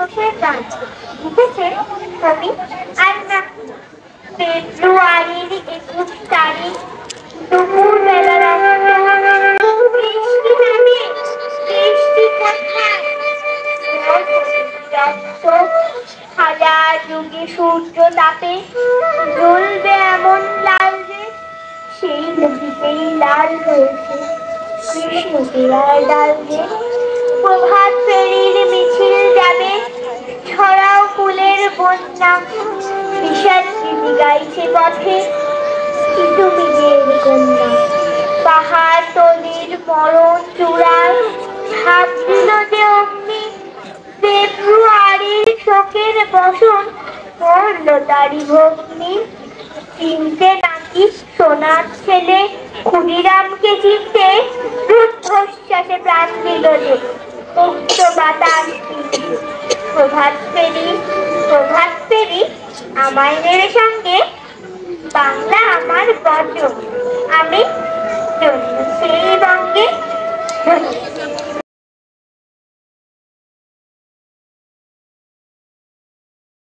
চোখের গান লিখেছেন কবি আন্না। ফেব্রুয়ারির 21 তারিখ দুপুর বেলা বৃষ্টি নামে, বৃষ্টি কোথায়? হাজার যুগে সূর্য তাপে জ্বলবে এমন লাল যে সেই নদীতেই লাল হয়েছে কৃষ্ণ চূড়ার ডাল যে। প্রভাত ফেরির মিছিল যাবে, ছড়াও ফুলের বন্যা, বিষাদ স্মৃতি গাইছে পথে তুমি কন্যা। পাহাড় তলির মরণ চূড়ায় ঝাঁপ দিল যে অগ্নি, ফেব্রুয়ারির শোকের বসন পড়ল তারি ভগ্নি। চিনতে নাকি সোনার ছেলে ক্ষুদিরামকে চিনতে রুদ্ধশ্বাসে প্রাণ দিল যে মুক্ত বাতাস। প্রভাত ফেরি, প্রভাত ফেরি আমায় নেবে সঙ্গে, বাংলা আমার বজ্র, আমি জন্ম সেই বঙ্গে।